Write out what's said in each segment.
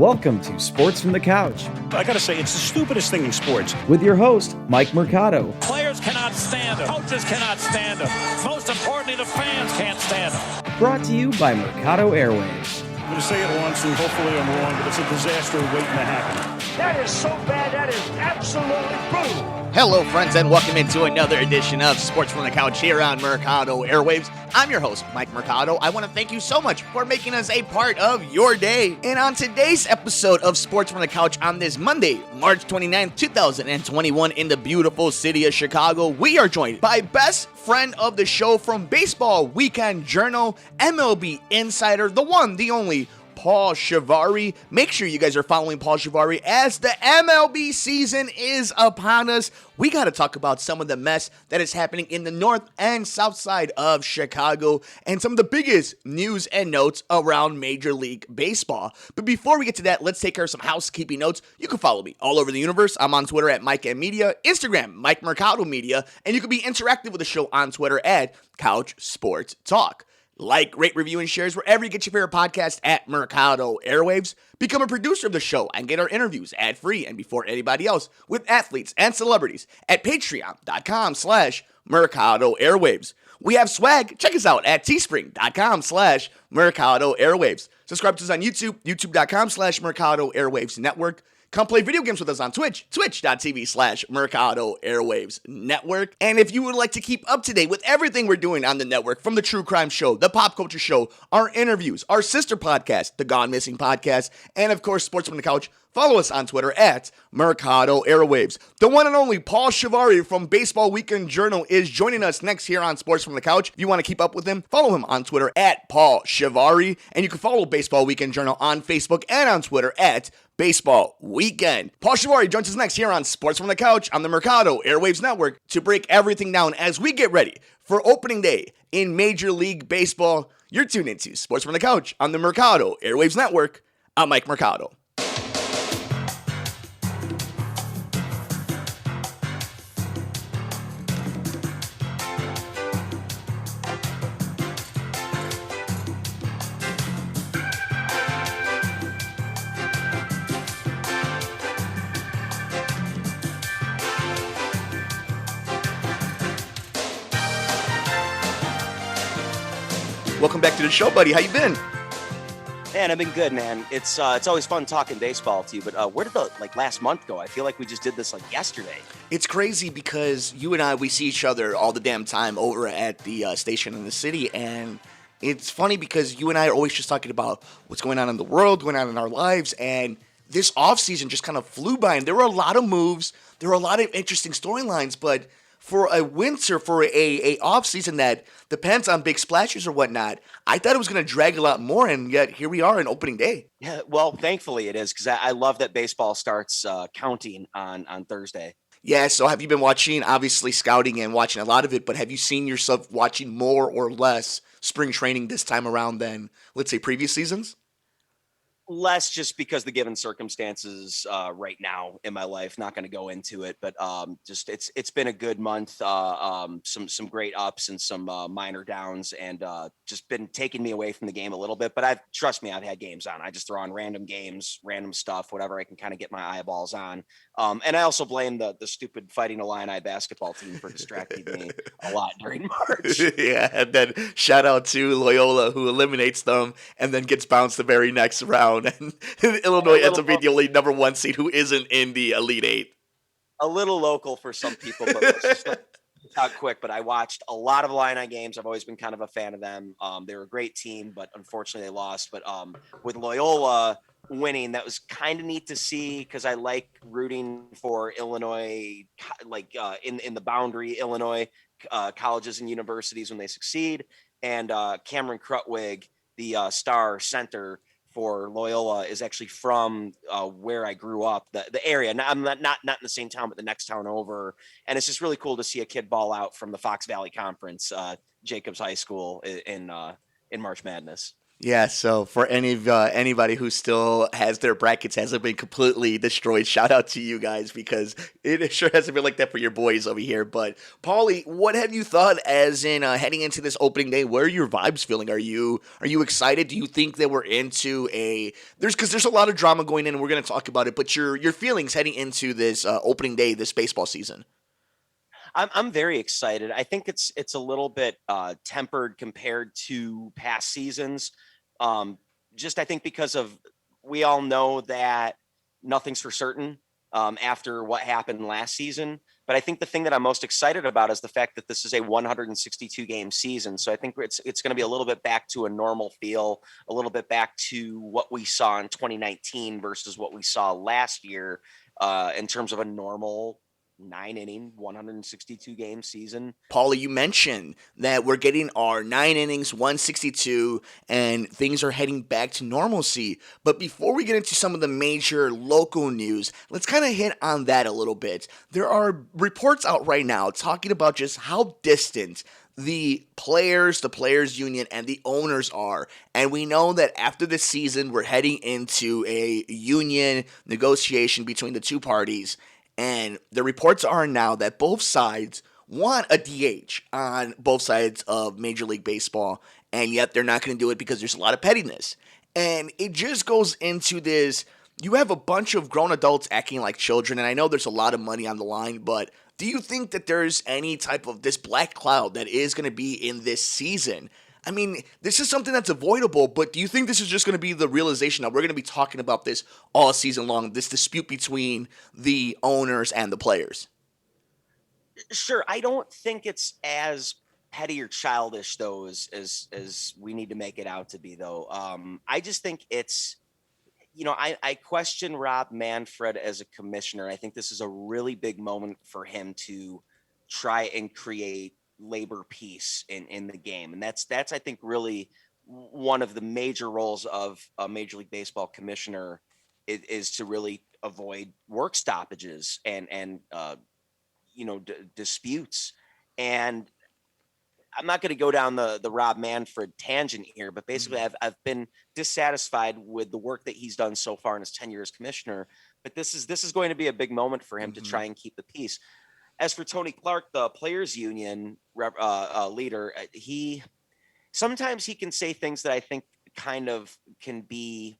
Welcome to Sports from the Couch I gotta say, it's the stupidest thing in sports. with your host, Mike Mercado. Players cannot stand him. Coaches cannot stand him. Most importantly, the fans can't stand him. Brought to you by Mercado Airwaves. I'm gonna say it once, and hopefully I'm wrong, but it's a disaster waiting to happen. That is so bad, that is absolutely brutal. Hello, friends, and welcome into another edition of Sports from the Couch here on Mercado Airwaves. I'm your host, Mike Mercado. I want to thank you so much for making us a part of your day. And on today's episode of Sports from the Couch on this Monday, March 29th, 2021, in the beautiful city of Chicago, we are joined by best friend of the show from Baseball Weekend Journal, MLB Insider, the one, the only, Paul Chivari. Make sure you guys are following Paul Chivari as the MLB season is upon us. We got to talk about some of the mess that is happening in the north and south side of Chicago and some of the biggest news and notes around Major League Baseball. But before we get to that, let's take care of some housekeeping notes. You can follow me all over the universe. I'm on Twitter at Mike M Media, Instagram, Mike Mercado Media, and you can be interactive with the show on Twitter at Couch Sports Talk. Like, rate, review, and shares wherever you get your favorite podcast at Mercado Airwaves. Become a producer of the show and get our interviews ad-free and before anybody else with athletes and celebrities at patreon.com/Mercado Airwaves. We have swag. Check us out at teespring.com/Mercado Airwaves. Subscribe to us on YouTube, youtube.com/Mercado Airwaves Network. Come play video games with us on Twitch, twitch.tv/Mercado Airwaves Network. And if you would like to keep up to date with everything we're doing on the network, from the True Crime Show, the Pop Culture Show, our interviews, our sister podcast, the Gone Missing Podcast, and of course, Sports from the Couch, follow us on Twitter at Mercado Airwaves. The one and only Paul Chivari from Baseball Weekend Journal is joining us next here on Sports from the Couch. If you want to keep up with him, follow him on Twitter at Paul Chivari. And you can follow Baseball Weekend Journal on Facebook and on Twitter at Baseball Weekend. Paul Chivari joins us next here on Sports from the Couch on the Mercado Airwaves Network to break everything down as we get ready for opening day in Major League Baseball. You're tuned into Sports from the Couch on the Mercado Airwaves Network. I'm Mike Mercado. Welcome back to the show, buddy. How you been? Man, I've been good, man. It's always fun talking baseball to you, but where did the last month go? I feel like we just did this yesterday. It's crazy because you and I, we see each other all the damn time over at the station in the city, and it's funny because you and I are always just talking about what's going on in the world, going on in our lives, and this offseason just kind of flew by, and there were a lot of moves, there were a lot of interesting storylines, but for a winter, for a offseason that depends on big splashes or whatnot, I thought it was going to drag a lot more, and yet here we are on opening day. Yeah, well, thankfully it is, because I love that baseball starts counting on Thursday. Yeah, so have you been watching, obviously scouting and watching a lot of it, but have you seen yourself watching more or less spring training this time around than, let's say, previous seasons? Less, just because the given circumstances right now in my life. Not going to go into it, but just it's been a good month. Some great ups and some minor downs, and just been taking me away from the game a little bit. But trust me, I've had games on. I just throw on random games, random stuff, whatever I can kind of get my eyeballs on. And I also blame the stupid Fighting Illini basketball team for distracting me a lot during March. Yeah, and then shout out to Loyola, who eliminates them and then gets bounced the very next round. And Illinois ends up being the only number one seed who isn't in the Elite Eight. A little local for some people, but let's just out quick. But I watched a lot of Illini games. I've always been kind of a fan of them. They were a great team, but unfortunately they lost. But with Loyola winning, that was kind of neat to see, because I like rooting for Illinois, in the boundary Illinois colleges and universities when they succeed. And Cameron Krutwig, the star center for Loyola, is actually from where I grew up, the area. Now, I'm not in the same town, but the next town over. And it's just really cool to see a kid ball out from the Fox Valley Conference, Jacobs High School in March Madness. Yeah, so for anybody who still has their brackets hasn't been completely destroyed, shout out to you guys because it sure hasn't been like that for your boys over here. But Paulie, what have you thought as in heading into this opening day? Where are your vibes feeling? Are you excited? Do you think that we're into a there's a lot of drama going in, and we're gonna talk about it. But your feelings heading into this opening day, this baseball season. I'm very excited. I think it's a little bit tempered compared to past seasons. Um, just I think because of we all know that nothing's for certain after what happened last season. But I think the thing that I'm most excited about is the fact that this is a 162 game season. So I think it's going to be a little bit back to a normal feel, a little bit back to what we saw in 2019 versus what we saw last year in terms of a normal 9 inning, 162 game season. Paula, you mentioned that we're getting our 9 innings, 162, and things are heading back to normalcy. But before we get into some of the major local news, let's kind of hit on that a little bit. There are reports out right now talking about just how distant the players union, and the owners are. And we know that after this season, we're heading into a union negotiation between the two parties. And the reports are now that both sides want a DH on both sides of Major League Baseball, and yet they're not going to do it because there's a lot of pettiness. And it just goes into this. You have a bunch of grown adults acting like children, and I know there's a lot of money on the line, but do you think that there's any type of this black cloud that is going to be in this season? I mean, this is something that's avoidable, but do you think this is just going to be the realization that we're going to be talking about this all season long, this dispute between the owners and the players? Sure, I don't think it's as petty or childish though as we need to make it out to be though. I just think it's I question Rob Manfred as a commissioner. I think this is a really big moment for him to try and create labor peace in the game. And that's I think really one of the major roles of a Major League Baseball commissioner is to really avoid work stoppages and disputes. And I'm not going to go down the Rob Manfred tangent here, but basically I've been dissatisfied with the work that he's done so far in his tenure as commissioner. But this is going to be a big moment for him to try and keep the peace. As for Tony Clark, the players union leader, he sometimes he can say things that I think kind of can be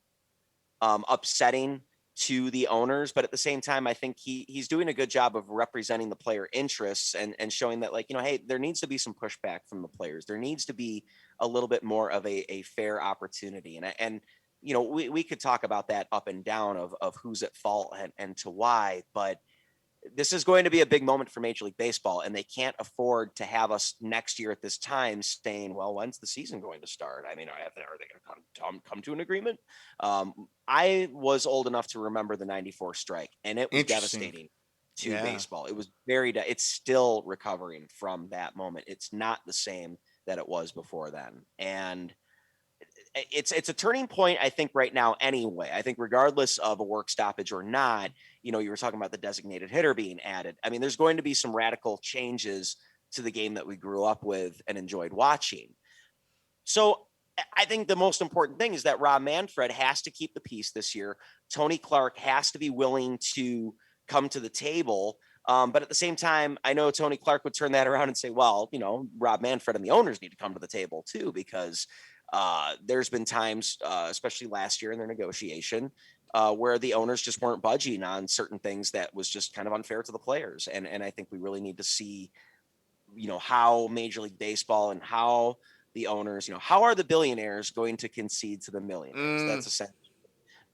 upsetting to the owners, but at the same time, I think he's doing a good job of representing the player interests and showing that hey, there needs to be some pushback from the players. There needs to be a little bit more of a fair opportunity. And we could talk about that up and down of who's at fault and to why, but this is going to be a big moment for Major League Baseball, and they can't afford to have us next year at this time saying, well, when's the season going to start? I mean, are they going to come to an agreement? I was old enough to remember the 94 strike, and it was devastating to baseball. It was it's still recovering from that moment. It's not the same that it was before then. And it's a turning point, I think, right now anyway. I think regardless of a work stoppage or not, you were talking about the designated hitter being added. I mean, there's going to be some radical changes to the game that we grew up with and enjoyed watching. So I think the most important thing is that Rob Manfred has to keep the peace this year. Tony Clark has to be willing to come to the table. But at the same time, I know Tony Clark would turn that around and say, well, Rob Manfred and the owners need to come to the table too, because there's been times, especially last year in their negotiation, where the owners just weren't budging on certain things that was just kind of unfair to the players. And I think we really need to see, how Major League Baseball and how the owners, how are the billionaires going to concede to the millionaires? That's essentially,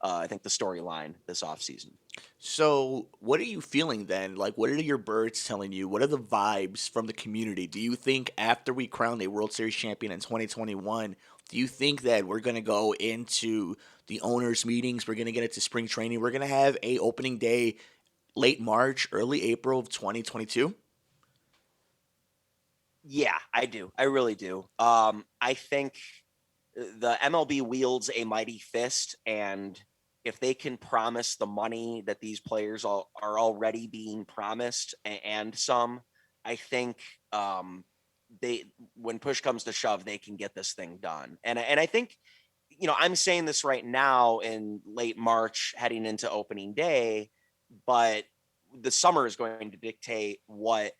I think, the storyline this offseason. So, what are you feeling then? Like, what are your birds telling you? What are the vibes from the community? Do you think after we crown a World Series champion in 2021, do you think that we're going to go into the owners' meetings? We're going to get into spring training. We're going to have a opening day late March, early April of 2022? Yeah, I do. I really do. I think the MLB wields a mighty fist, and if they can promise the money that these players are already being promised and some, I think when push comes to shove, they can get this thing done. And I think I'm saying this right now in late March heading into opening day, but the summer is going to dictate what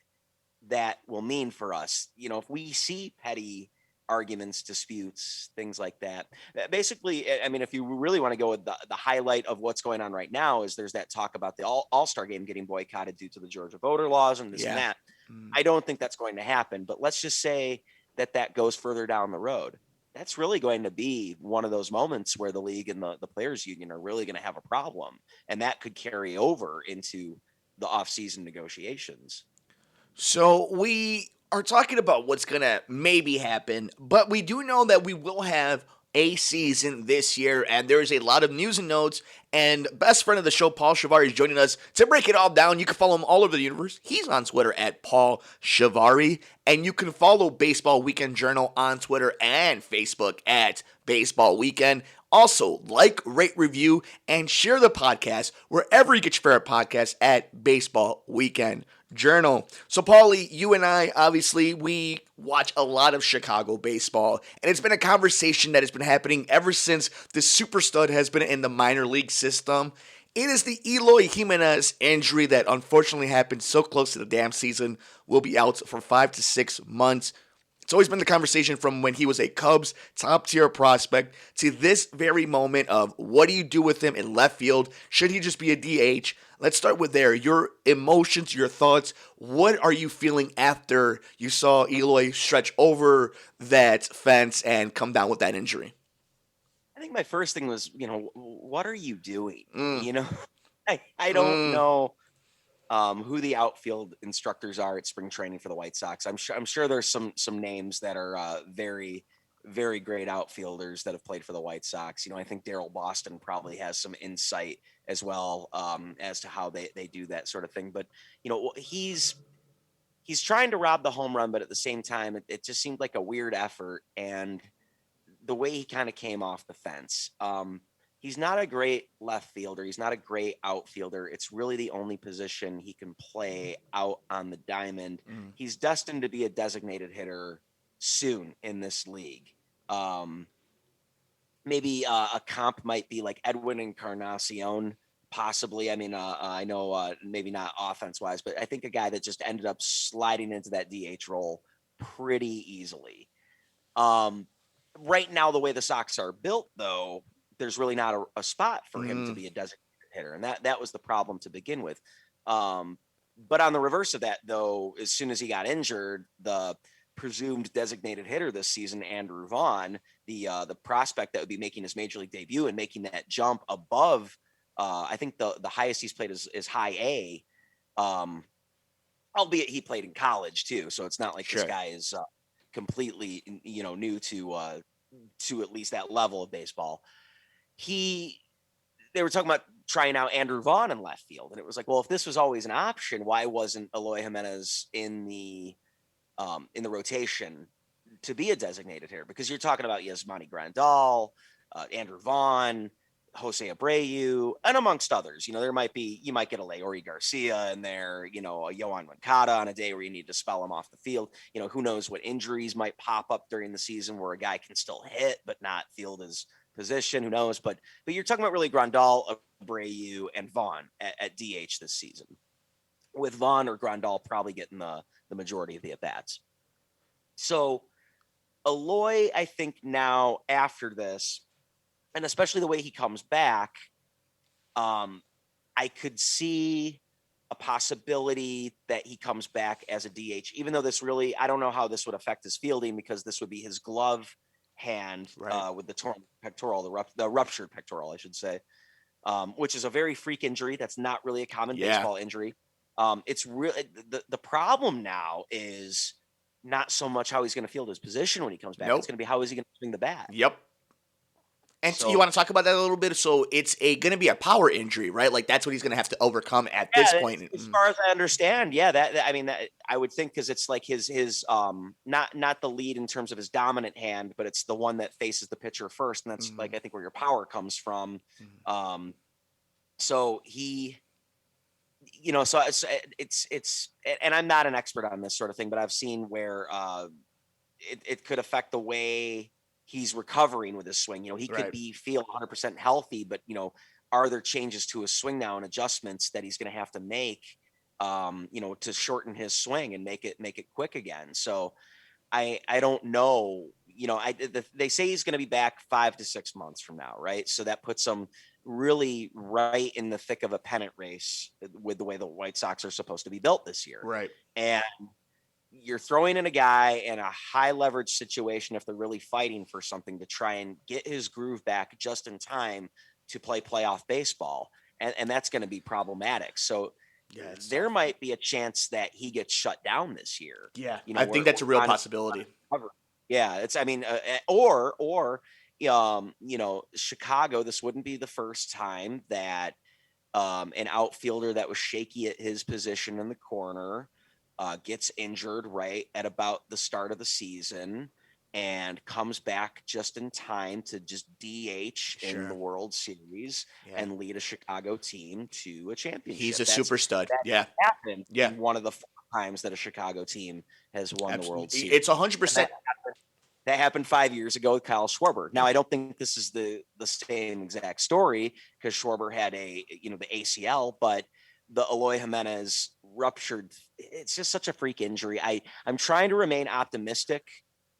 that will mean for us. If we see petty arguments, disputes, things like that. Basically, I mean, if you really want to go with the highlight of what's going on right now is there's that talk about the All-Star game getting boycotted due to the Georgia voter laws and this and that. I don't think that's going to happen, but let's just say that goes further down the road. That's really going to be one of those moments where the league and the players union are really going to have a problem. And that could carry over into the off-season negotiations. So we are talking about what's going to maybe happen, but we do know that we will have a season this year, and there's a lot of news and notes, and best friend of the show, Paul Chivari, is joining us to break it all down. You can follow him all over the universe. He's on Twitter at Paul Chivari, and you can follow Baseball Weekend Journal on Twitter and Facebook at Baseball Weekend. Also, like, rate, review, and share the podcast wherever you get your favorite podcast at Baseball Weekend Journal. So, Paulie, you and I, obviously, we watch a lot of Chicago baseball, and it's been a conversation that has been happening ever since the super stud has been in the minor league system. It is the Eloy Jimenez injury that unfortunately happened so close to the damn season. Will be out for 5 to 6 months. It's always been the conversation from when he was a Cubs top-tier prospect to this very moment of what do you do with him in left field? Should he just be a DH? Let's start with there. Your emotions, your thoughts. What are you feeling after you saw Eloy stretch over that fence and come down with that injury? I think my first thing was, what are you doing? I don't know who the outfield instructors are at spring training for the White Sox. I'm sure there's some names that are very, very great outfielders that have played for the White Sox. I think Daryl Boston probably has some insight as well as to how they do that sort of thing. But he's trying to rob the home run, but at the same time, it just seemed like a weird effort. And the way he kind of came off the fence. He's not a great left fielder. He's not a great outfielder. It's really the only position he can play out on the diamond. He's destined to be a designated hitter soon in this league. Maybe a comp might be like Edwin Encarnacion, possibly. I mean, I know maybe not offense-wise, but I think a guy that just ended up sliding into that DH role pretty easily. Right now, the way the Sox are built, though, there's really not a spot for him to be a designated hitter. And that was the problem to begin with. But on the reverse of that, though, as soon as he got injured, the presumed designated hitter this season, Andrew Vaughn, the prospect that would be making his major league debut and making that jump above, I think the highest he's played is high A, albeit he played in college too. So it's not like this guy is completely, new to at least that level of baseball. They were talking about trying out Andrew Vaughn in left field. And it was like, well, if this was always an option, why wasn't Eloy Jimenez in the rotation to be a designated hitter? Because you're talking about Yasmani Grandal, Andrew Vaughn, Jose Abreu, and amongst others. You might get a Leori Garcia in there, a Yohan Moncada on a day where you need to spell him off the field. Who knows what injuries might pop up during the season where a guy can still hit but not field his position. Who knows? But you're talking about really Grandal, Abreu, and Vaughn at DH this season, with Vaughn or Grandal probably getting the majority of the at-bats. So Eloy, I think now after this, and especially the way he comes back, I could see a possibility that he comes back as a DH, even though I don't know how this would affect his fielding, because this would be his glove hand with the torn pectoral, the ruptured pectoral, I should say, which is a very freak injury. That's not really a common baseball injury. It's really the problem now is not so much how he's going to field his position when he comes back. It's going to be how is he going to swing the bat. Yep. And so you want to talk about that a little bit? So it's going to be a power injury, right? Like that's what he's going to have to overcome at this point. As far as I understand, that I would think, because it's like his not the lead in terms of his dominant hand, but it's the one that faces the pitcher first, and that's like I think where your power comes from. So he, so it's and I'm not an expert on this sort of thing, but I've seen where it could affect the way he's recovering with his swing. He could feel 100% healthy, but are there changes to his swing now and adjustments that he's going to have to make, to shorten his swing and make it quick again? So I don't know. They say he's going to be back 5 to 6 months from now, right? So that puts him really right in the thick of a pennant race with the way the White Sox are supposed to be built this year. Right. And you're throwing in a guy in a high leverage situation if they're really fighting for something to try and get his groove back just in time to play playoff baseball. And that's going to be problematic. So there might be a chance that he gets shut down this year. Yeah. I think that's a real possibility. Yeah. Chicago, this wouldn't be the first time that an outfielder that was shaky at his position in the corner gets injured right at about the start of the season and comes back just in time to just DH in the World Series and lead a Chicago team to a championship. He's a super stud. That happened in one of the 4 times that a Chicago team has won the World Series. It's 100%. That happened 5 years ago with Kyle Schwarber. Now, I don't think this is the same exact story because Schwarber had the ACL, but the Eloy Jimenez ruptured. It's just such a freak injury. I'm trying to remain optimistic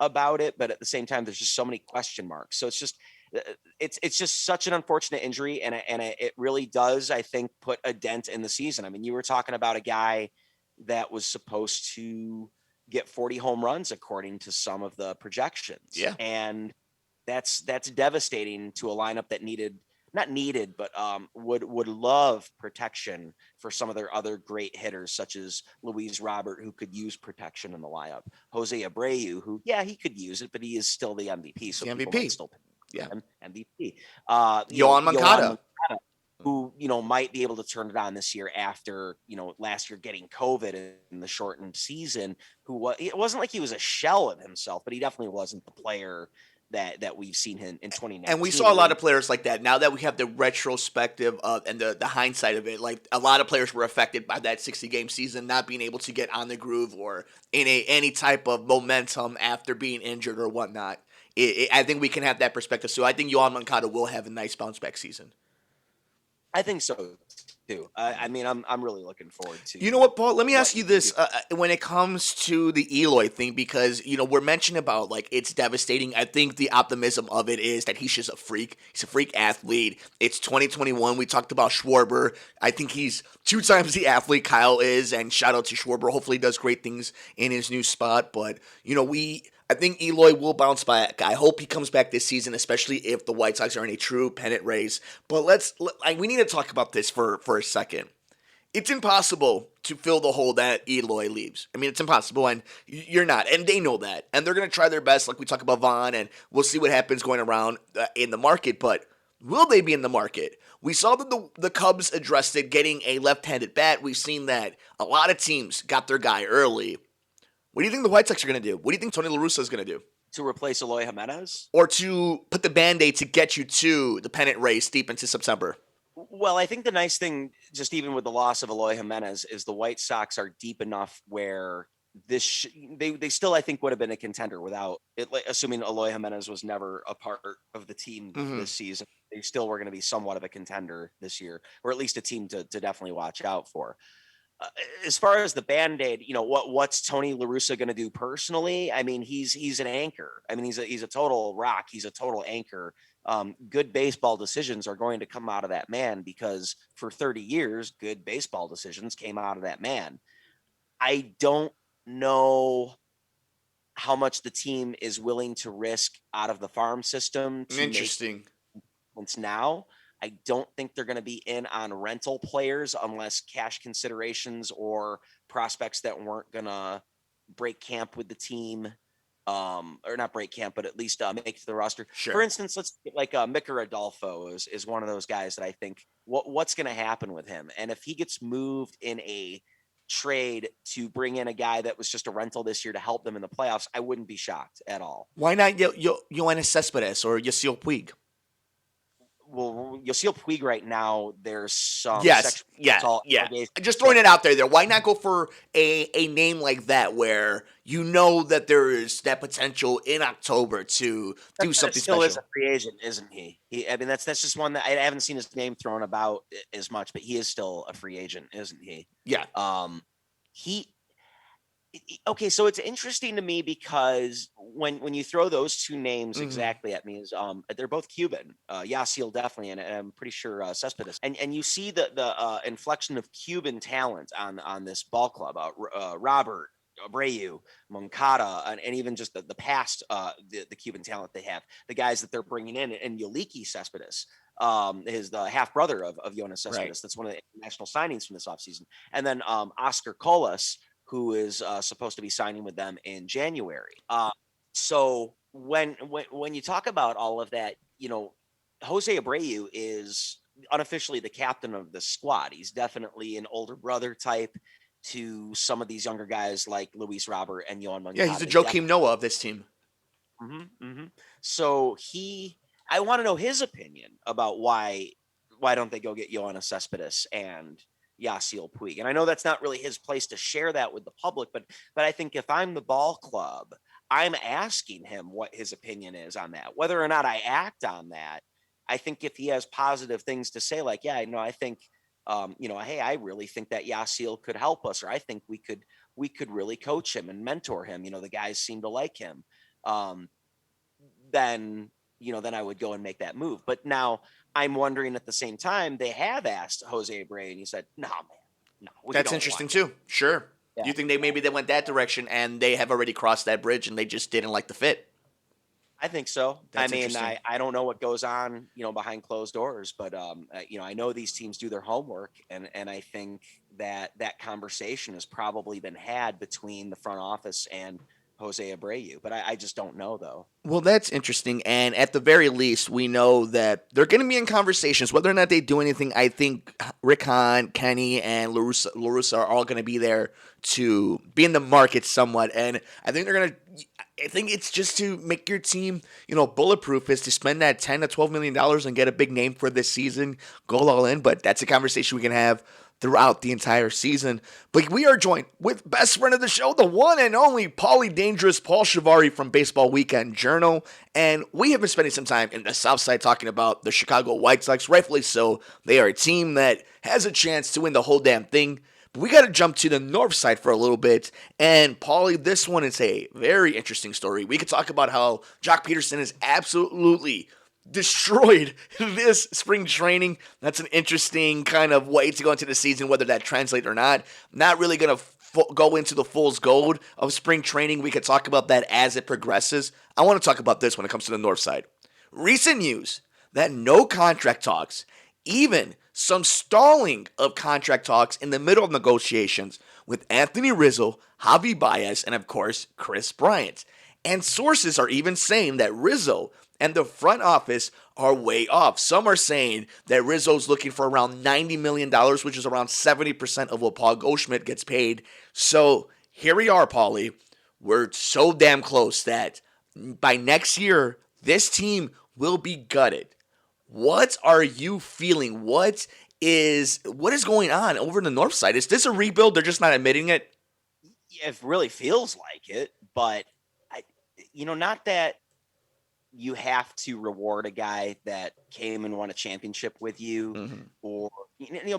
about it, but at the same time, there's just so many question marks. So it's just such an unfortunate injury, and it really does, I think, put a dent in the season. I mean, you were talking about a guy that was supposed to get 40 home runs according to some of the projections. Yeah, and that's devastating to a lineup that would love protection for some of their other great hitters, such as Luis Robert, who could use protection in the lineup. Jose Abreu, who, he could use it, but he is still the MVP. So the MVP. Might still pick him MVP. Yohan Moncada, who, might be able to turn it on this year after, last year getting COVID in the shortened season, it wasn't like he was a shell of himself, but he definitely wasn't the player that we've seen him in 2019. And we saw a lot of players like that. Now that we have the retrospective and the hindsight of it, like a lot of players were affected by that 60-game season, not being able to get on the groove or in any type of momentum after being injured or whatnot. I think we can have that perspective. So I think Yohan Moncada will have a nice bounce back season. I think so too. I'm really looking forward to. You know what, Paul? Let me ask you this: when it comes to the Eloy thing, because we're mentioning about like it's devastating. I think the optimism of it is that he's just a freak. He's a freak athlete. It's 2021. We talked about Schwarber. I think he's 2 times the athlete Kyle is, and shout out to Schwarber. Hopefully, he does great things in his new spot. But I think Eloy will bounce back. I hope he comes back this season, especially if the White Sox are in a true pennant race. But we need to talk about this for a second. It's impossible to fill the hole that Eloy leaves. I mean, it's impossible, and you're not. And they know that. And they're going to try their best, like we talk about Vaughn, and we'll see what happens going around in the market. But will they be in the market? We saw that the Cubs addressed it, getting a left-handed bat. We've seen that a lot of teams got their guy early. What do you think the White Sox are going to do? What do you think Tony La Russa is going to do? To replace Eloy Jimenez? Or to put the Band-Aid to get you to the pennant race deep into September? Well, I think the nice thing, just even with the loss of Eloy Jimenez, is the White Sox are deep enough where they still, I think, would have been a contender without it, assuming Eloy Jimenez was never a part of the team this season. They still were going to be somewhat of a contender this year, or at least a team to definitely watch out for. As far as the Band-Aid, what's Tony La Russa going to do personally? I mean, he's an anchor. I mean, he's a total rock. He's a total anchor. Good baseball decisions are going to come out of that man because for 30 years, good baseball decisions came out of that man. I don't know how much the team is willing to risk out of the farm system. Interesting. Now, I don't think they're going to be in on rental players unless cash considerations or prospects that weren't going to break camp with the team, or not break camp, but at least make it to the roster. Sure. For instance, let's get like Micker Adolfo is one of those guys that I think what's going to happen with him. And if he gets moved in a trade to bring in a guy that was just a rental this year to help them in the playoffs, I wouldn't be shocked at all. Why not Yoenis Cespedes or Yasiel Puig? well, Yasiel Puig right now, there's some Yes, sexual yeah, assault yeah. allegations. Just throwing it out there. Why not go for a name like that where you know that there is that potential in October to do something Still is a special? free agent, isn't he? I mean, that's just one that I haven't seen his name thrown about as much, but he is still a free agent, isn't he? Yeah. He okay, so it's interesting to me because when you throw those two names Mhm. exactly at me, is they're both Cuban, Yasiel definitely, and I'm pretty sure Cespedes, and you see the inflection of Cuban talent on this ball club, Robert Abreu, Moncada, and even just the past the Cuban talent they have, the guys that they're bringing in, and Yoliki Cespedes. Is the half brother of Jonas Right. Cespedes. That's one of the international signings from this offseason. And then Oscar Colas, who is supposed to be signing with them in January. So when you talk about all of that, Jose Abreu is unofficially the captain of the squad. He's definitely an older brother type to some of these younger guys like Luis Robert and Yohan Yeah, he's Moncada. the Joakim Noah of this team. So I want to know his opinion about why don't they go get Yoenis Cespedes and Yasiel Puig. And I know that's not really his place to share that with the public, but I think if I'm the ball club, I'm asking him what his opinion is on that. Whether or not I act on that, I think if he has positive things to say, like, yeah, I think, hey, I really think that Yasiel could help us, or I think we could really coach him and mentor him. The guys seem to like him. Um, then I would go and make that move. But now I'm wondering at the same time, they have asked Jose Abreu, and he said, "No, man, no, we That's don't interesting want him." too. Sure. Yeah, You think maybe they went that direction and they have already crossed that bridge and they just didn't like the fit? I think so. I That's mean, interesting. I don't know what goes on, behind closed doors, but I know these teams do their homework, and I think that conversation has probably been had between the front office and Jose Abreu, but I just don't know though. Well, that's interesting. And at the very least, we know that they're going to be in conversations. Whether or not they do anything, I think Rick Hahn, Kenny, and LaRussa are all going to be there to be in the market somewhat. And I think they're going to. I think it's just to make your team, bulletproof, is to spend that $10 to $12 million and get a big name for this season, go all in. But that's a conversation we can have throughout the entire season. But we are joined with best friend of the show, the one and only Paulie Dangerous, Paul Chivari from Baseball Weekend Journal. And we have been spending some time in the South Side talking about the Chicago White Sox. Rightfully so. They are a team that has a chance to win the whole damn thing. But we got to jump to the North Side for a little bit. And Paulie, this one is a very interesting story. We could talk about how Jock Peterson is absolutely destroyed this spring training. That's an interesting kind of way to go into the season, whether that translates or not. Not really going to go into the fool's gold of spring training. We could talk about that as it progresses. I want to talk about this when it comes to the North Side. Recent news that no contract talks, even some stalling of contract talks in the middle of negotiations with Anthony Rizzo, Javi Baez, and of course, Chris Bryant. And sources are even saying that Rizzo and the front office are way off. Some are saying that Rizzo's looking for around $90 million, which is around 70% of what Paul Goldschmidt gets paid. So here we are, Paulie. We're so damn close that by next year, this team will be gutted. What are you feeling? What is going on over the North Side? Is this a rebuild? They're just not admitting it? Yeah, it really feels like it, but not that you have to reward a guy that came and won a championship with you, or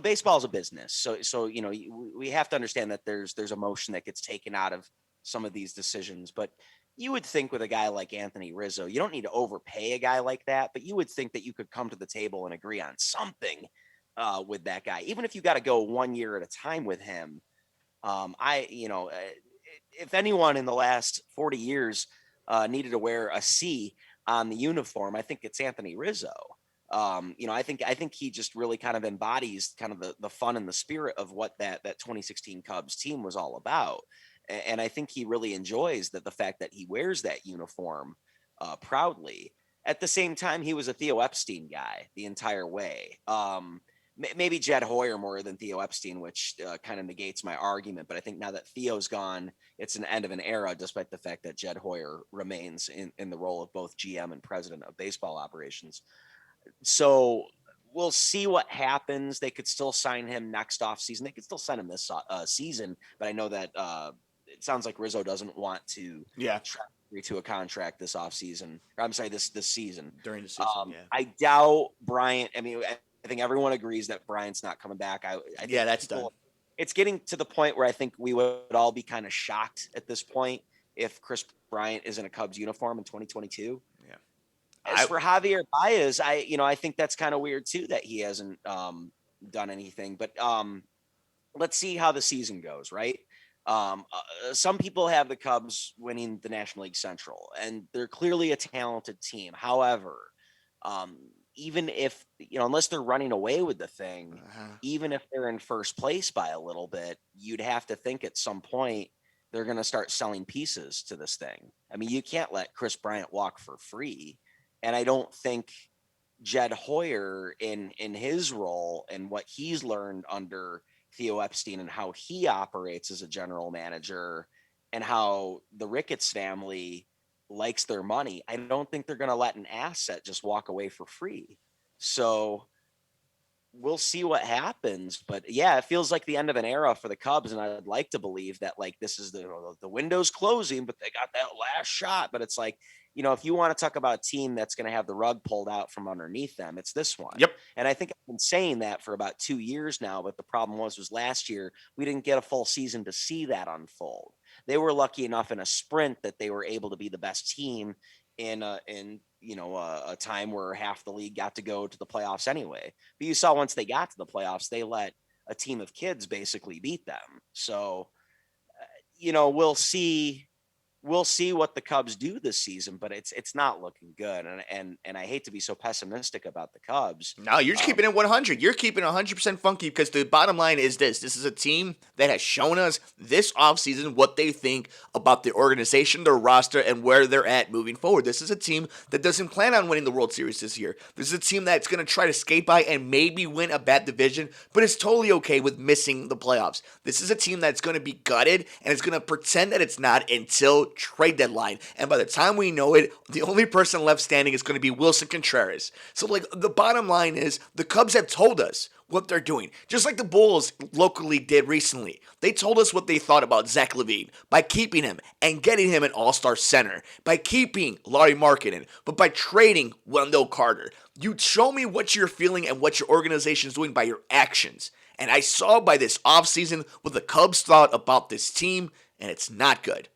baseball is a business. So we have to understand that there's emotion that gets taken out of some of these decisions. But you would think with a guy like Anthony Rizzo, you don't need to overpay a guy like that, but you would think that you could come to the table and agree on something with that guy, even if you got to go 1 year at a time with him. If anyone in the last 40 years needed to wear a C on the uniform, I think it's Anthony Rizzo. I think he just really kind of embodies kind of the fun and the spirit of what that 2016 Cubs team was all about. And I think he really enjoys the fact that he wears that uniform proudly. At the same time, he was a Theo Epstein guy the entire way. Maybe Jed Hoyer more than Theo Epstein, which kind of negates my argument. But I think now that Theo's gone, it's an end of an era, despite the fact that Jed Hoyer remains in the role of both GM and president of baseball operations. So we'll see what happens. They could still sign him next off season. They could still sign him this season, but I know that it sounds like Rizzo doesn't want to agree to a contract this off season. I'm sorry, this season. During the season, I doubt Bryant. I mean, I think everyone agrees that Bryant's not coming back. I think that's done. It's getting to the point where I think we would all be kind of shocked at this point if Chris Bryant is in a Cubs uniform in 2022. Yeah. As for Javier Baez, I think that's kind of weird too that he hasn't done anything. But let's see how the season goes, right? Some people have the Cubs winning the National League Central, and they're clearly a talented team. However, even if, unless they're running away with the thing, even if they're in first place by a little bit, you'd have to think at some point they're going to start selling pieces to this thing. I mean, you can't let Chris Bryant walk for free. And I don't think Jed Hoyer in his role and what he's learned under Theo Epstein and how he operates as a general manager and how the Ricketts family likes their money, I don't think they're going to let an asset just walk away for free. So we'll see what happens. But yeah, it feels like the end of an era for the Cubs. And I'd like to believe that like this is the window's closing, but they got that last shot. But it's like, if you want to talk about a team that's going to have the rug pulled out from underneath them, it's this one. Yep. And I think I've been saying that for about 2 years now. But the problem was last year we didn't get a full season to see that unfold. They were lucky enough in a sprint that they were able to be the best team in a time where half the league got to go to the playoffs anyway. But you saw once they got to the playoffs, they let a team of kids basically beat them. So, we'll see what the Cubs do this season, but it's not looking good. And I hate to be so pessimistic about the Cubs. No, you're just keeping it 100. You're keeping it 100% funky because the bottom line is this. This is a team that has shown us this offseason what they think about the organization, their roster, and where they're at moving forward. This is a team that doesn't plan on winning the World Series this year. This is a team that's going to try to skate by and maybe win a bad division, but it's totally okay with missing the playoffs. This is a team that's going to be gutted, and it's going to pretend that it's not until trade deadline. And by the time we know it, the only person left standing is going to be Wilson Contreras. So, the bottom line is the Cubs have told us what they're doing. Just like the Bulls locally did recently. They told us what they thought about Zach LaVine by keeping him and getting him an all-star center, by keeping Larry Markkinen, but by trading Wendell Carter. You show me what you're feeling and what your organization is doing by your actions. And I saw by this offseason what the Cubs thought about this team, and it's not good.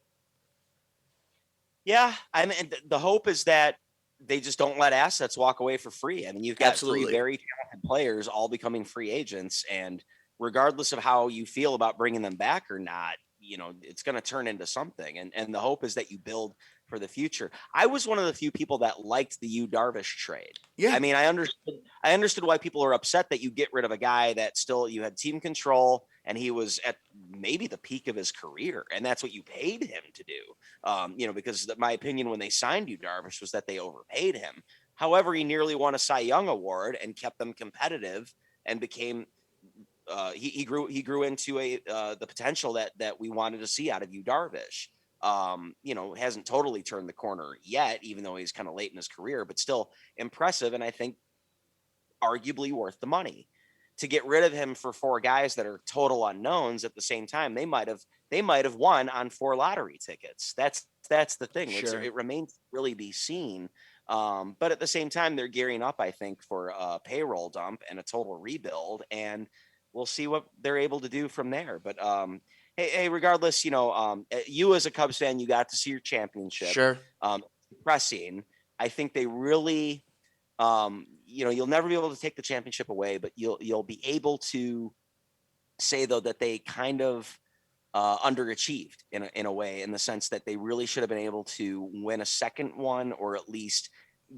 Yeah, I mean, the hope is that they just don't let assets walk away for free. I mean, you've got three very talented players all becoming free agents, and regardless of how you feel about bringing them back or not, it's going to turn into something. And the hope is that you build for the future. I was one of the few people that liked the Yu Darvish trade. Yeah. I mean, I understood why people are upset that you get rid of a guy that still you had team control and he was at maybe the peak of his career, and that's what you paid him to do. Because my opinion when they signed Yu Darvish was that they overpaid him. However, he nearly won a Cy Young award and kept them competitive and became he grew into the potential that we wanted to see out of Yu Darvish. Hasn't totally turned the corner yet, even though he's kind of late in his career, but still impressive. And I think arguably worth the money. To get rid of him for 4 guys that are total unknowns at the same time, they might have won on 4 lottery tickets. That's the thing. Sure. It remains to really be seen. But at the same time, they're gearing up, I think, for a payroll dump and a total rebuild, and we'll see what they're able to do from there. But hey, regardless, you as a Cubs fan, you got to see your championship. Sure. Pressing. I think they really, you'll never be able to take the championship away, but you'll be able to say though that they kind of underachieved in a way, in the sense that they really should have been able to win a second one or at least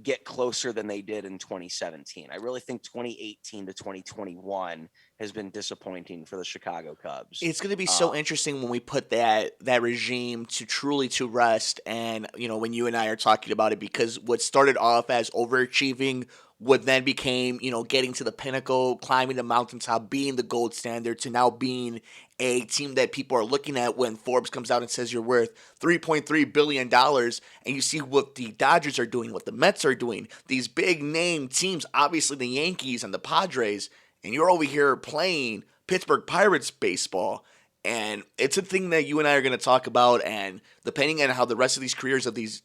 get closer than they did in 2017. I really think 2018 to 2021 has been disappointing for the Chicago Cubs. It's going to be so interesting when we put that regime to rest, and when you and I are talking about it, because what started off as overachieving, what then became getting to the pinnacle, climbing the mountaintop, being the gold standard, to now being a team that people are looking at when Forbes comes out and says you're worth $3.3 billion, and you see what the Dodgers are doing, what the Mets are doing, these big name teams, obviously the Yankees and the Padres, and you're over here playing Pittsburgh Pirates baseball. And it's a thing that you and I are going to talk about, and depending on how the rest of these careers of these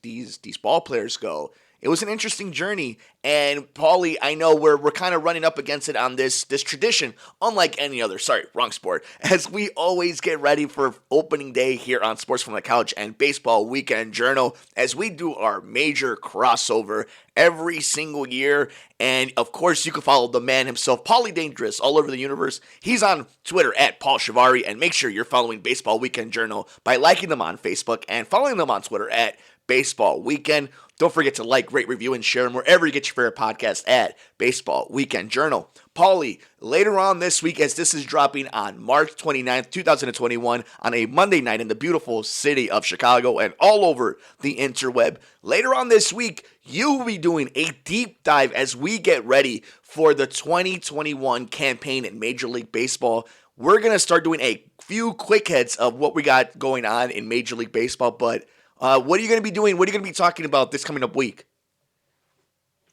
ball players go, it was an interesting journey. And Paulie, I know we're kind of running up against it on this tradition, unlike any other. Sorry, wrong sport. As we always get ready for opening day here on Sports from the Couch and Baseball Weekend Journal, as we do our major crossover every single year. And of course, you can follow the man himself, Paulie Dangerous, all over the universe. He's on Twitter at Paul Chivari, and make sure you're following Baseball Weekend Journal by liking them on Facebook and following them on Twitter at Baseball Weekend. Don't forget to like, rate, review, and share them wherever you get your favorite podcast at Baseball Weekend Journal. Paulie, later on this week, as this is dropping on March 29th, 2021, on a Monday night in the beautiful city of Chicago and all over the interweb, later on this week, you will be doing a deep dive as we get ready for the 2021 campaign in Major League Baseball. We're going to start doing a few quick hits of what we got going on in Major League Baseball, but what are you going to be doing? What are you going to be talking about this coming up week?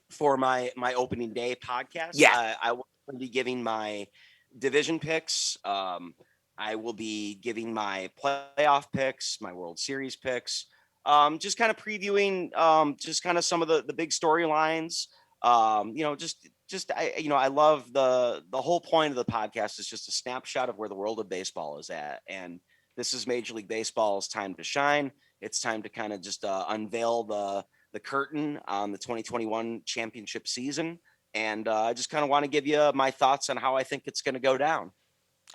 For my opening day podcast, yeah, I will be giving my division picks. I will be giving my playoff picks, my World Series picks. Just kind of previewing, just kind of some of the big storylines. I love the whole point of the podcast is just a snapshot of where the world of baseball is at, and this is Major League Baseball's time to shine. It's time to kind of just unveil the curtain on the 2021 championship season. And I just kind of want to give you my thoughts on how I think it's going to go down.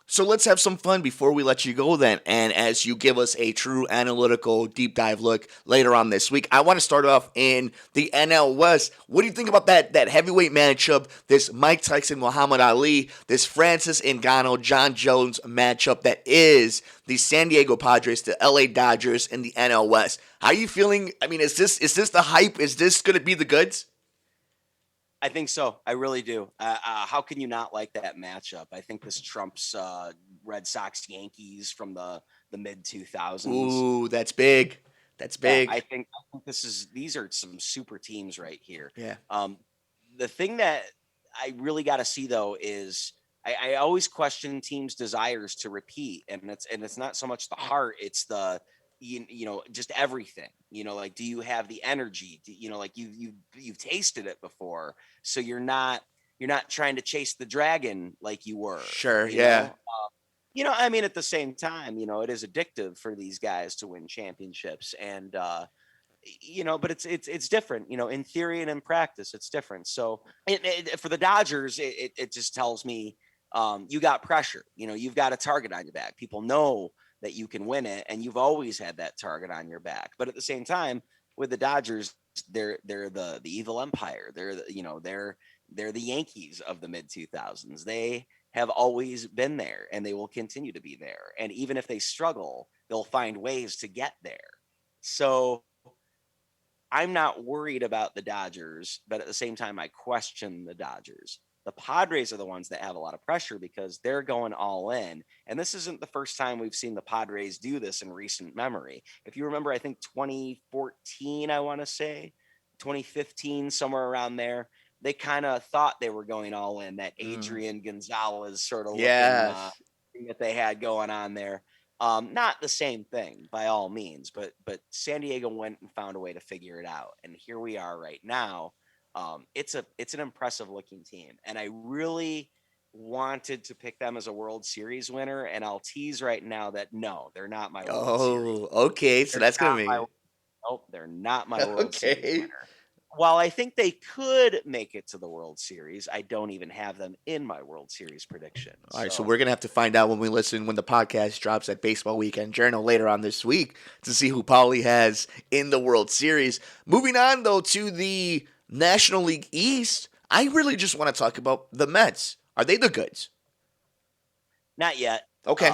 So let's have some fun before we let you go then. And as you give us a true analytical deep dive look later on this week, I want to start off in the NL West. What do you think about that heavyweight matchup, this Mike Tyson, Muhammad Ali, this Francis Ngannou, John Jones matchup that is the San Diego Padres, the LA Dodgers in the NL West? How are you feeling? I mean, is this the hype? Is this going to be the goods? I think so. I really do. How can you not like that matchup? I think this trumps Red Sox Yankees from the mid 2000s. Ooh, that's big. That's big. Yeah, I think these are some super teams right here. Yeah. The thing that I really got to see though is I always question teams' desires to repeat, and it's not so much the heart, it's the just everything, like, do you have the energy? Like you've tasted it before, so you're not trying to chase the dragon like you were. Sure. Yeah. I mean, at the same time, it is addictive for these guys to win championships, and but it's different, in theory and in practice, it's different. So for the Dodgers, it just tells me, you got pressure, you've got a target on your back. People know that you can win it, and you've always had that target on your back. But at the same time, with the Dodgers, they're the evil empire. They're the Yankees of the mid 2000s. They have always been there, and they will continue to be there. And even if they struggle, they'll find ways to get there. So I'm not worried about the Dodgers, but at the same time, I question the Dodgers. The Padres are the ones that have a lot of pressure because they're going all in. And this isn't the first time we've seen the Padres do this in recent memory. If you remember, I think 2014, I want to say, 2015, somewhere around there, they kind of thought they were going all in. That Adrian Gonzalez sort of looking thing that they had going on there. Not the same thing by all means, but San Diego went and found a way to figure it out. And here we are right now. It's an impressive looking team, and I really wanted to pick them as a World Series winner, and I'll tease right now that no, they're not my World Series. Oh, okay, so that's gonna be. Nope, they're not my World Series winner. While I think they could make it to the World Series, I don't even have them in my World Series prediction. All right, so we're going to have to find out when the podcast drops at Baseball Weekend Journal later on this week to see who Paulie has in the World Series. Moving on, though, to the National League East, I really just want to talk about the Mets. Are they the goods? Not yet. Okay.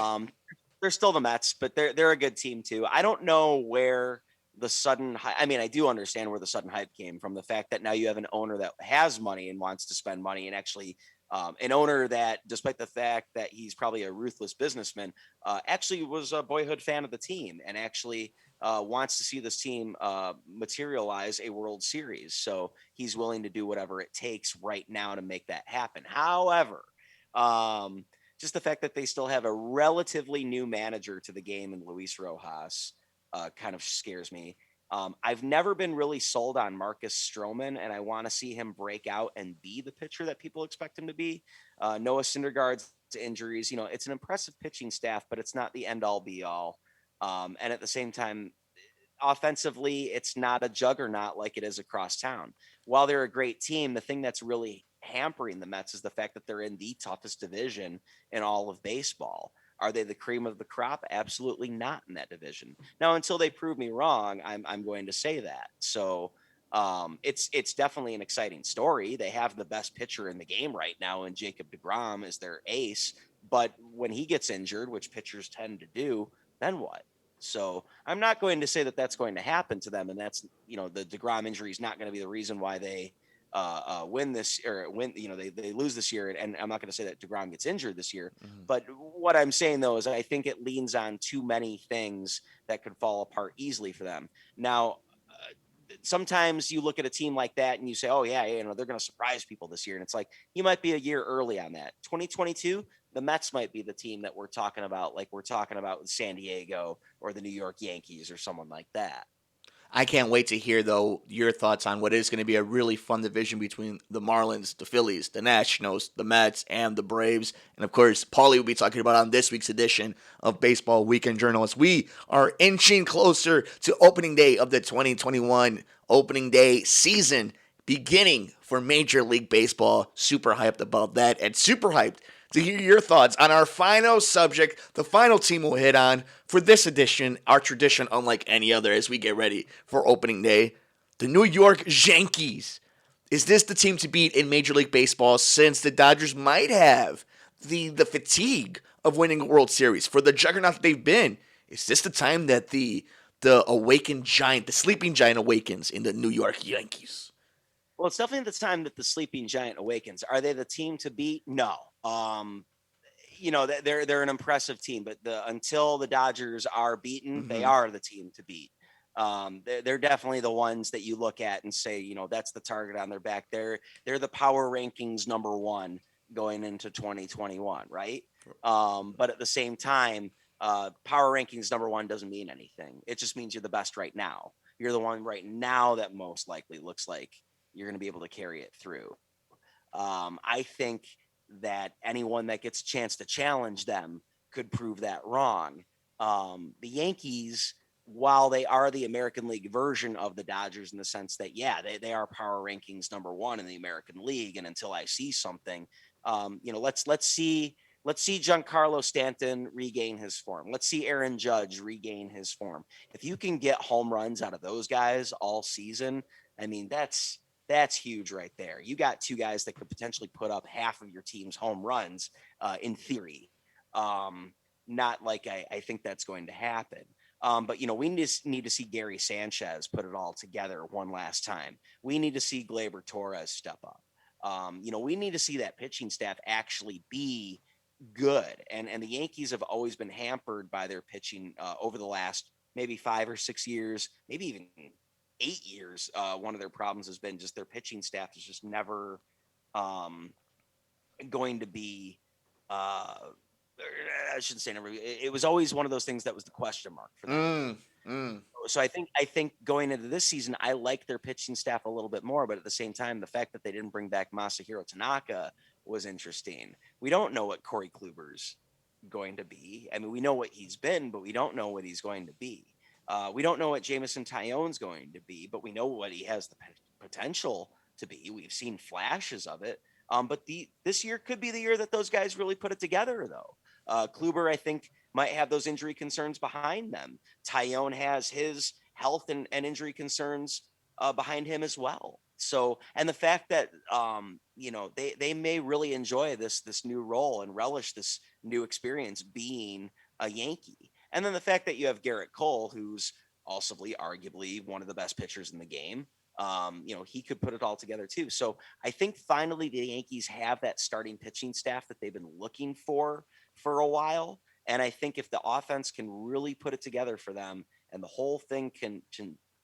They're still the Mets, but they're a good team too. I don't know where the sudden I mean, I do understand where the sudden hype came from. The fact that now you have an owner that has money and wants to spend money, and actually an owner that, despite the fact that he's probably a ruthless businessman, actually was a boyhood fan of the team and actually wants to see this team materialize a World Series. So he's willing to do whatever it takes right now to make that happen. However, just the fact that they still have a relatively new manager to the game in Luis Rojas kind of scares me. I've never been really sold on Marcus Stroman, and I want to see him break out and be the pitcher that people expect him to be. Noah Syndergaard's injuries, it's an impressive pitching staff, but it's not the end all be all. And at the same time, offensively, it's not a juggernaut like it is across town. While they're a great team, the thing that's really hampering the Mets is the fact that they're in the toughest division in all of baseball. Are they the cream of the crop? Absolutely not in that division. Now, until they prove me wrong, I'm going to say that. So it's definitely an exciting story. They have the best pitcher in the game right now, and Jacob DeGrom is their ace. But when he gets injured, which pitchers tend to do, then what? So I'm not going to say that that's going to happen to them, and that's the DeGrom injury is not going to be the reason why they win this or win. They lose this year, and I'm not going to say that DeGrom gets injured this year. Mhm. But what I'm saying though is I think it leans on too many things that could fall apart easily for them. Now, sometimes you look at a team like that and you say, oh yeah, they're going to surprise people this year, and it's like you might be a year early on that. 2022. The Mets might be the team that we're talking about, like we're talking about with San Diego or the New York Yankees or someone like that. I can't wait to hear, though, your thoughts on what is going to be a really fun division between the Marlins, the Phillies, the Nationals, the Mets, and the Braves. And, of course, Paulie will be talking about on this week's edition of Baseball Weekend Journal as we are inching closer to opening day of the 2021 opening day season beginning for Major League Baseball. Super hyped about that and super hyped to hear your thoughts on our final subject, the final team we'll hit on for this edition, our tradition unlike any other as we get ready for opening day, the New York Yankees. Is this the team to beat in Major League Baseball since the Dodgers might have the fatigue of winning a World Series for the juggernaut that they've been? Is this the time that the awakened giant, the sleeping giant awakens in the New York Yankees? Well, it's definitely the time that the sleeping giant awakens. Are they the team to beat? No. They're an impressive team, but until the Dodgers are beaten, they are the team to beat. They're definitely the ones that you look at and say, that's the target on their back. They're the power rankings number one going into 2021, right? But at the same time, power rankings number one doesn't mean anything. It just means you're the best right now. You're the one right now that most likely looks like you're going to be able to carry it through. I think that anyone that gets a chance to challenge them could prove that wrong. The Yankees, while they are the American League version of the Dodgers in the sense that, they are power rankings number one in the American League. And until I see something, let's see Giancarlo Stanton regain his form. Let's see Aaron Judge regain his form. If you can get home runs out of those guys all season, I mean, that's huge right there. You got two guys that could potentially put up half of your team's home runs in theory. Not like I think that's going to happen. But we just need to see Gary Sanchez put it all together one last time. We need to see Gleyber Torres step up. We need to see that pitching staff actually be good. And the Yankees have always been hampered by their pitching over the last maybe 5 or 6 years, maybe even 8 years. One of their problems has been just their pitching staff is just never going to be I shouldn't say never. It was always one of those things that was the question mark for them. So I think going into this season, I like their pitching staff a little bit more, but at the same time, the fact that they didn't bring back Masahiro Tanaka was interesting. We don't know what Corey Kluber's going to be. I mean, we know what he's been, but we don't know what he's going to be. We don't know what Jameson Tyon's going to be, but we know what he has the potential to be. We've seen flashes of it. But this year could be the year that those guys really put it together, though. Kluber, I think, might have those injury concerns behind them. Tyon has his health and injury concerns behind him as well. So, and the fact that they may really enjoy this new role and relish this new experience being a Yankee. And then the fact that you have Garrett Cole, who's also arguably one of the best pitchers in the game. He could put it all together too. So I think finally the Yankees have that starting pitching staff that they've been looking for a while. And I think if the offense can really put it together for them and the whole thing can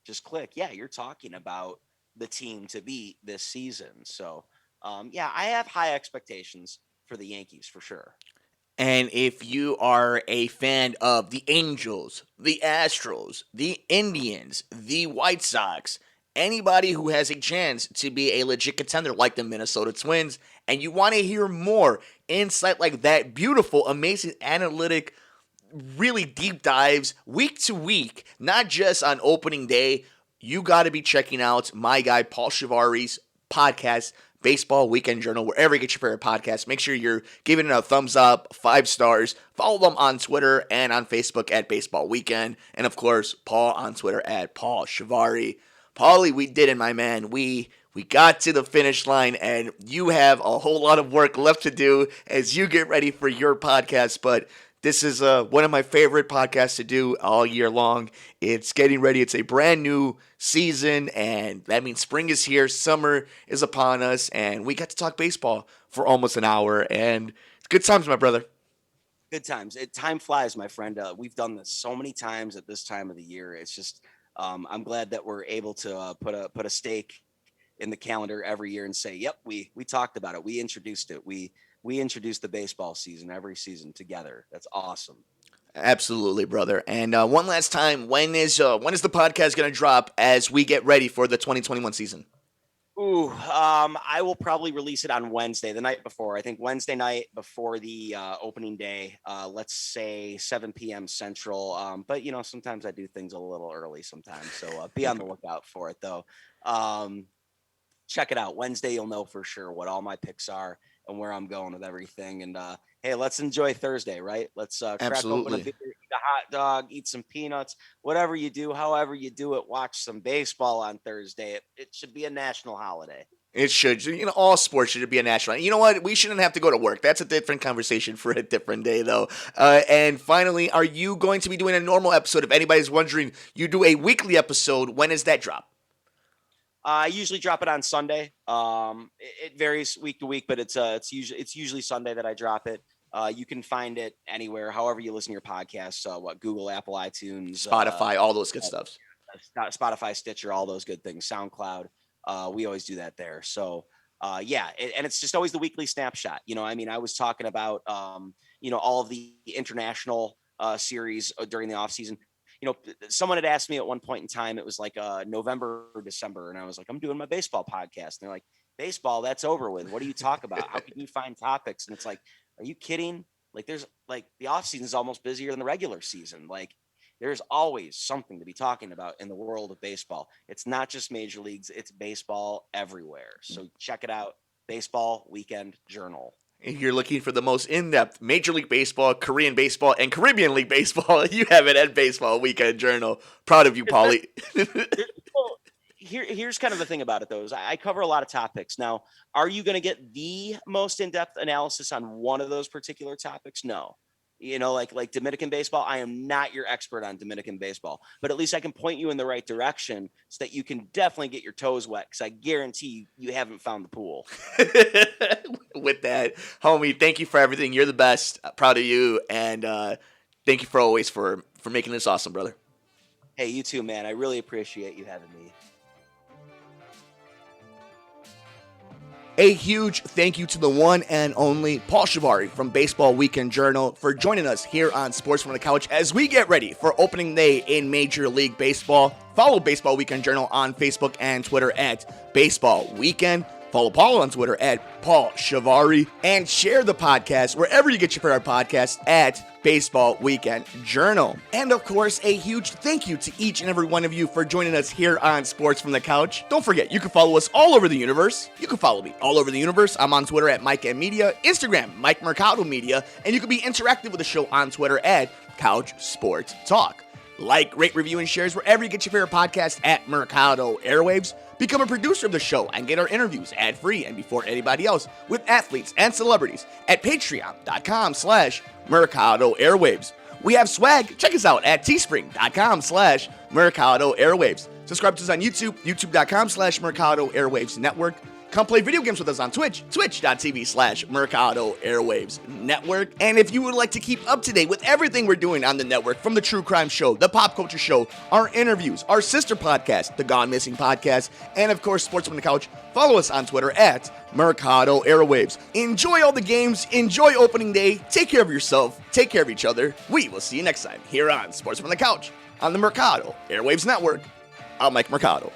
just click, yeah, you're talking about the team to beat this season. So, I have high expectations for the Yankees for sure. And if you are a fan of the Angels, the Astros, the Indians, the White Sox, anybody who has a chance to be a legit contender like the Minnesota Twins, and you want to hear more insight like that, beautiful, amazing analytic, really deep dives week to week, not just on opening day, you got to be checking out my guy Paul Chivari's podcast, Baseball Weekend Journal, wherever you get your favorite podcast. Make sure you're giving it a thumbs up, 5 stars. Follow them on Twitter and on Facebook at Baseball Weekend. And of course, Paul on Twitter at Paul Chivari. Paulie, we did it, my man. We got to the finish line, and you have a whole lot of work left to do as you get ready for your podcast. But this is one of my favorite podcasts to do all year long. It's getting ready. It's a brand new season, and that means spring is here. Summer is upon us, and we got to talk baseball for almost an hour. And it's good times, my brother. Good times. Time flies, my friend. We've done this so many times at this time of the year. It's just I'm glad that we're able to put a stake in the calendar every year and say, yep, we talked about it. We introduced it. We introduced the baseball season every season together. That's awesome. Absolutely, brother. And one last time, when is the podcast going to drop as we get ready for the 2021 season? I will probably release it on Wednesday, the night before. I think Wednesday night before the opening day, let's say 7 p.m. Central. But, sometimes I do things a little early sometimes. So be on the lookout for it, though. Check it out. Wednesday, you'll know for sure what all my picks are and where I'm going with everything. And, hey, let's enjoy Thursday, right? Let's crack open a beer, eat a hot dog, eat some peanuts, whatever you do, however you do it, watch some baseball on Thursday. It should be a national holiday. It should. All sports should be a national. You know what? We shouldn't have to go to work. That's a different conversation for a different day, though. And finally, are you going to be doing a normal episode? If anybody's wondering, you do a weekly episode. When does that drop? I usually drop it on Sunday. It varies week to week, but it's usually Sunday that I drop it. You can find it anywhere, however you listen to your podcasts. Google, Apple, iTunes, Spotify, all those good stuff. Spotify, Stitcher, all those good things. SoundCloud. We always do that there. So, and it's just always the weekly snapshot. I was talking about, all of the international series during the off season. Someone had asked me at one point in time, it was like November or December. And I was like, I'm doing my baseball podcast. And they're like, baseball, that's over with. What do you talk about? How can you find topics? And it's like, are you kidding? Like there's like the off season is almost busier than the regular season. Like there's always something to be talking about in the world of baseball. It's not just major leagues, it's baseball everywhere. So check it out. Baseball Weekend Journal. If you're looking for the most in-depth Major League Baseball, Korean baseball, and Caribbean League baseball, you have it at Baseball Weekend Journal. Proud of you, Paulie. Here's kind of the thing about it, though, is I cover a lot of topics. Now, are you going to get the most in-depth analysis on one of those particular topics? No. Like Dominican baseball, I am not your expert on Dominican baseball, but at least I can point you in the right direction so that you can definitely get your toes wet, because I guarantee you haven't found the pool. With that, homie, thank you for everything. You're the best. Proud of you, and thank you for always for making this awesome, brother. Hey, you too, man. I really appreciate you having me. A huge thank you to the one and only Paul Chivari from Baseball Weekend Journal for joining us here on Sports from the Couch as we get ready for opening day in Major League Baseball. Follow Baseball Weekend Journal on Facebook and Twitter at Baseball Weekend. Follow Paul on Twitter at Paul Chivari, and share the podcast wherever you get your favorite podcast at Baseball Weekend Journal. And of course, a huge thank you to each and every one of you for joining us here on Sports from the Couch. Don't forget, you can follow us all over the universe. You can follow me all over the universe. I'm on Twitter at Mike M Media, Instagram, Mike Mercado Media, and you can be interactive with the show on Twitter at Couch Sports Talk. Like, rate, review, and shares wherever you get your favorite podcast at Mercado Airwaves. Become a producer of the show and get our interviews ad-free and before anybody else with athletes and celebrities at patreon.com/Mercado Airwaves. We have swag. Check us out at teespring.com/Mercado Airwaves. Subscribe to us on YouTube, youtube.com/Mercado Airwaves Network. Come play video games with us on Twitch, twitch.tv/Mercado Airwaves Network. And if you would like to keep up to date with everything we're doing on the network, from the True Crime Show, the Pop Culture Show, our interviews, our sister podcast, the Gone Missing Podcast, and of course, Sports from the Couch, follow us on Twitter at Mercado Airwaves. Enjoy all the games, enjoy opening day, take care of yourself, take care of each other. We will see you next time here on Sports from the Couch on the Mercado Airwaves Network. I'm Mike Mercado.